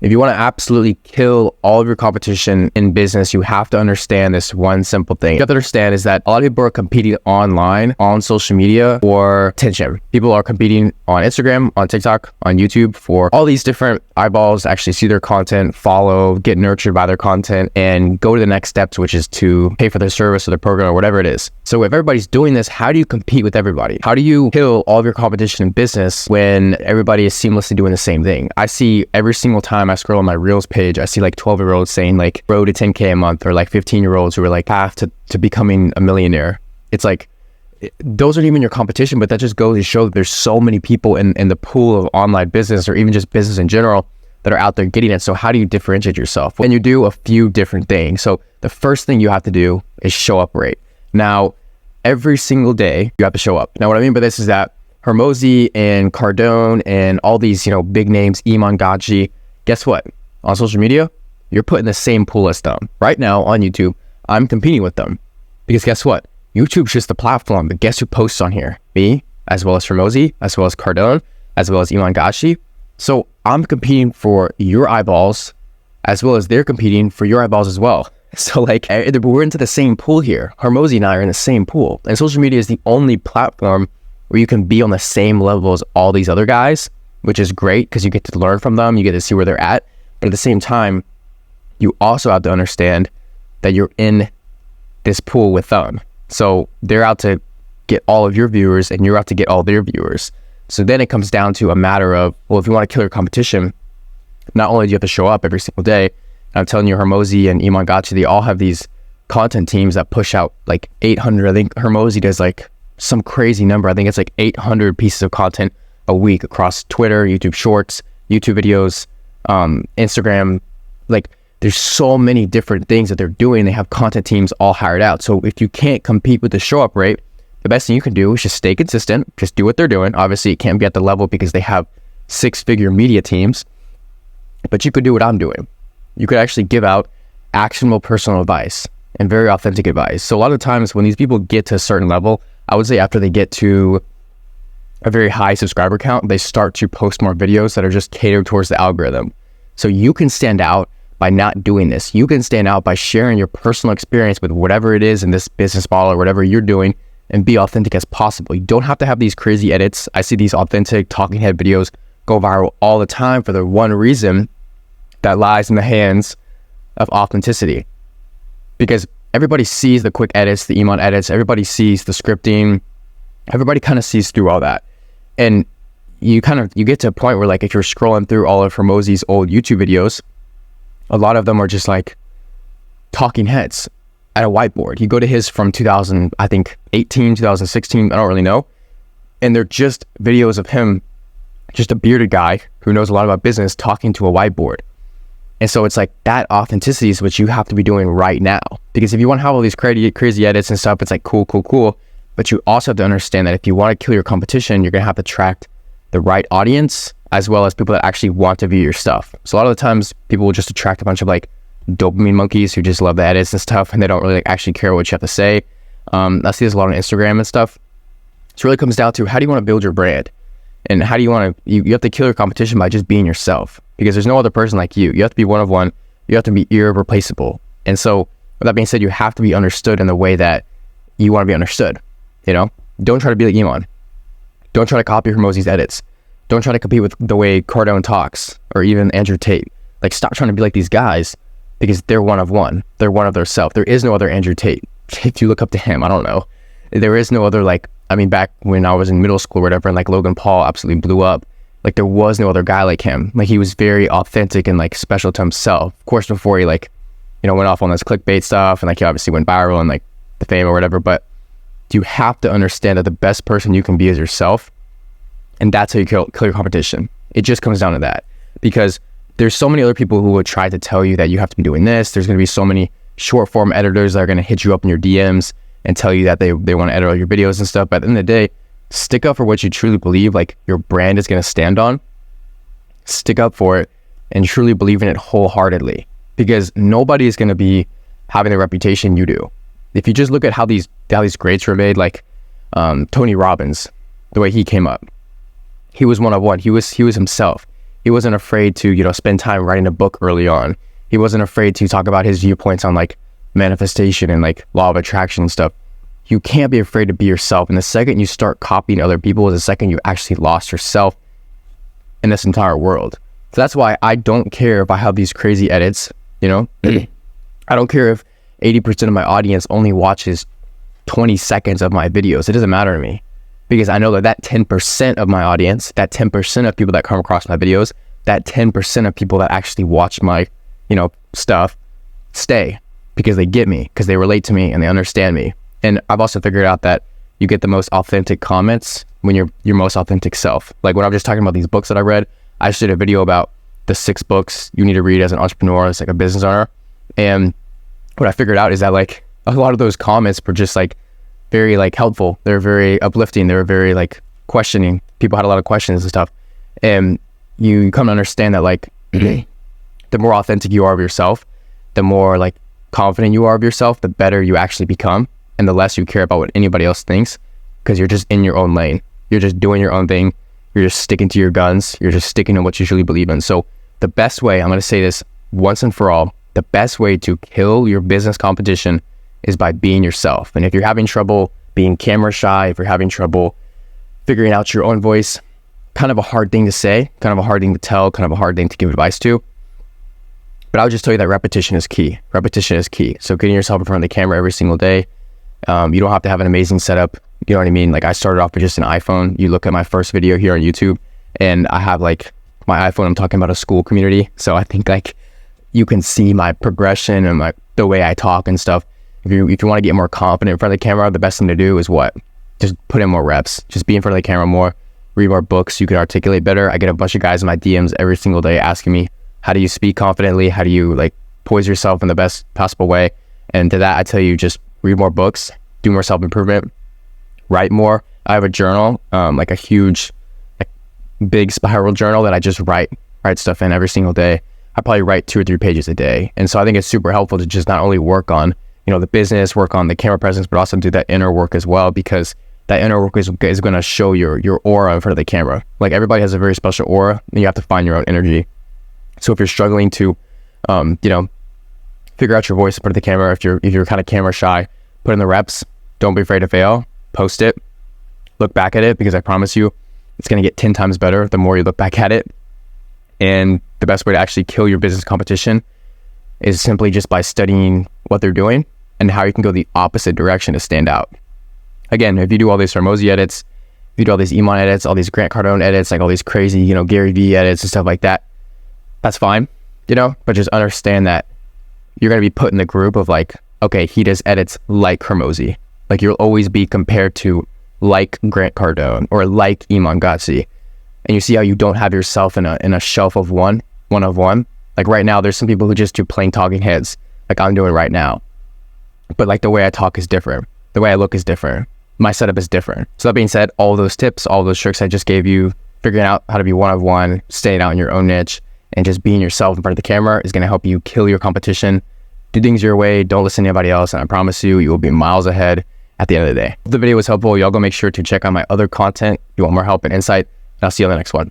If you want to absolutely kill all of your competition in business, you have to understand this one simple thing. You have to understand is that a lot of people are competing online, on social media for attention. People are competing on Instagram, on TikTok, on YouTube for all these different eyeballs to actually see their content, follow, get nurtured by their content, and go to the next steps, which is to pay for their service or their program or whatever it is. So if everybody's doing this, how do you compete with everybody? How do you kill all of your competition in business when everybody is seamlessly doing the same thing? I see every single time I scroll on my Reels page, I see like 12-year-olds saying like road to 10K a month, or like 15-year-olds who are like path to becoming a millionaire. It's like, those aren't even your competition, but that just goes to show that there's so many people in the pool of online business, or even just business in general, that are out there getting it. So how do you differentiate yourself? And you do a few different things. So the first thing you have to do is show up rate. Now, every single day you have to show up. Now, what I mean by this is that Hormozi and Cardone and all these, big names, Iman Gadzhi, guess what? On social media, you're put in the same pool as them. Right now on YouTube, I'm competing with them because guess what? YouTube's just the platform, but guess who posts on here? Me, as well as Hormozi, as well as Cardone, as well as Iman Gadzhi. So I'm competing for your eyeballs, as well as they're competing for your eyeballs as well. So like, we're into the same pool here. Hormozi and I are in the same pool. And social media is the only platform where you can be on the same level as all these other guys, which is great because you get to learn from them, you get to see where they're at. But at the same time, you also have to understand that you're in this pool with them. So they're out to get all of your viewers and you're out to get all their viewers. So then it comes down to a matter of, well, if you want to kill your competition, not only do you have to show up every single day, and I'm telling you, Hormozi and Iman Gadzhi, they all have these content teams that push out like 800. I think Hormozi does like some crazy number. I think it's like 800 pieces of content a week across Twitter, YouTube Shorts, YouTube videos, Instagram. Like there's so many different things that they're doing. They have content teams all hired out. So if you can't compete with the show up rate, the best thing you can do is just stay consistent, just do what they're doing. Obviously it can't be at the level because they have 6-figure media teams, but you could do what I'm doing. You could actually give out actionable personal advice and very authentic advice. So a lot of times when these people get to a certain level, I would say after they get to a very high subscriber count, they start to post more videos that are just catered towards the algorithm. So you can stand out by not doing this. You can stand out by sharing your personal experience with whatever it is in this business model or whatever you're doing and be authentic as possible. You don't have to have these crazy edits. I see these authentic talking head videos go viral all the time for the one reason that lies in the hands of authenticity. Because everybody sees the quick edits, the Iman edits, everybody sees the scripting, everybody kind of sees through all that. And you get to a point where like if you're scrolling through all of Hormozi's old YouTube videos, a lot of them are just like talking heads at a whiteboard. You go to his from 2018, 2016, I don't really know. And they're just videos of him, just a bearded guy who knows a lot about business talking to a whiteboard. And so it's like that authenticity is what you have to be doing right now. Because if you want to have all these crazy edits and stuff, it's like cool. But you also have to understand that if you want to kill your competition, you're going to have to attract the right audience as well as people that actually want to view your stuff. So a lot of the times people will just attract a bunch of like dopamine monkeys who just love the edits and stuff and they don't really like actually care what you have to say. I see this a lot on Instagram and stuff. So it really comes down to how do you want to build your brand? And how do you want to, you have to kill your competition by just being yourself because there's no other person like you. You have to be one of one. You have to be irreplaceable. And so with that being said, you have to be understood in the way that you want to be understood. Don't try to be like Iman. Don't try to copy Hormozi's edits. Don't try to compete with the way Cardone talks or even Andrew Tate. Like stop trying to be like these guys because they're one of one. They're one of their self. There is no other Andrew Tate. If you look up to him, I don't know. There is no other back when I was in middle school or whatever and like Logan Paul absolutely blew up, like there was no other guy like him. Like he was very authentic and like special to himself. Of course, before he went off on this clickbait stuff and like he obviously went viral and like the fame or whatever, but you have to understand that the best person you can be is yourself. And that's how you kill your competition. It just comes down to that because there's so many other people who would try to tell you that you have to be doing this. There's going to be so many short form editors that are going to hit you up in your DMs and tell you that they want to edit all your videos and stuff. But at the end of the day, stick up for what you truly believe, like your brand is going to stand on. Stick up for it and truly believe in it wholeheartedly because nobody is going to be having the reputation you do. If you just look at how these grades were made, like Tony Robbins, the way he came up, he was one of one. He was himself. He wasn't afraid to, you know, spend time writing a book early on. He wasn't afraid to talk about his viewpoints on like manifestation and like law of attraction and stuff. You can't be afraid to be yourself. And the second you start copying other people is the second you actually lost yourself in this entire world. So that's why I don't care if I have these crazy edits, you know? I don't care if 80% of my audience only watches 20 seconds of my videos. It doesn't matter to me, because I know that that 10% of my audience, that 10% of people that come across my videos, that 10% of people that actually watch my, you know, stuff stay, because they get me, because they relate to me and they understand me. And I've also figured out that you get the most authentic comments when you're your most authentic self. Like when I'm just talking about these books that I read, I just did a video about the 6 books you need to read as an entrepreneur, as like a business owner. And what I figured out is that like a lot of those comments were just like very like helpful. They're very uplifting. They were very like questioning. People had a lot of questions and stuff. And you come to understand that like the more authentic you are of yourself, the more like confident you are of yourself, the better you actually become, and the less you care about what anybody else thinks, because you're just in your own lane. You're just doing your own thing. You're just sticking to your guns. You're just sticking to what you truly believe in. So the best way, I'm going to say this once and for all, the best way to kill your business competition is by being yourself. And if you're having trouble being camera shy, if you're having trouble figuring out your own voice, kind of a hard thing to say, kind of a hard thing to tell, kind of a hard thing to give advice to. But I would just tell you that repetition is key. Repetition is key. So getting yourself in front of the camera every single day. You don't have to have an amazing setup. You know what I mean? Like I started off with just an iPhone. You look at my first video here on YouTube, and I have like my iPhone. I'm talking about a school community. So I think like you can see my progression and like the way I talk and stuff. If you want to get more confident in front of the camera, the best thing to do is what? Just put in more reps. Just be in front of the camera more. Read more books. You can articulate better. I get a bunch of guys in my DMs every single day asking me, how do you speak confidently? How do you like poise yourself in the best possible way? And to that, I tell you, just read more books, do more self-improvement, write more. I have a journal, like a huge, like, big spiral journal that I just write stuff in every single day. I probably write 2 or 3 pages a day. And so I think it's super helpful to just not only work on, you know, the business, work on the camera presence, but also do that inner work as well, because that inner work is going to show your aura in front of the camera. Like everybody has a very special aura, and you have to find your own energy. So if you're struggling to, you know, figure out your voice in front of the camera, if you're kind of camera shy, put in the reps. Don't be afraid to fail. Post it. Look back at it, because I promise you, it's going to get 10 times better the more you look back at it. And the best way to actually kill your business competition is simply just by studying what they're doing and how you can go the opposite direction to stand out. Again, if you do all these Hormozi edits, if you do all these Iman edits, all these Grant Cardone edits, like all these crazy, you know, Gary Vee edits and stuff like that, that's fine, you know, but just understand that you're going to be put in the group of like, okay, he does edits like Hormozi. Like you'll always be compared to like Grant Cardone or like Iman Gadzhi. And you see how you don't have yourself in a shelf of one of one. Like right now, there's some people who just do plain talking heads, like I'm doing right now. But like the way I talk is different. The way I look is different. My setup is different. So that being said, all those tips, all those tricks I just gave you, figuring out how to be one of one, staying out in your own niche, and just being yourself in front of the camera is going to help you kill your competition. Do things your way. Don't listen to anybody else. And I promise you, you will be miles ahead at the end of the day. If the video was helpful, y'all go make sure to check out my other content. If you want more help and insight, and I'll see you on the next one.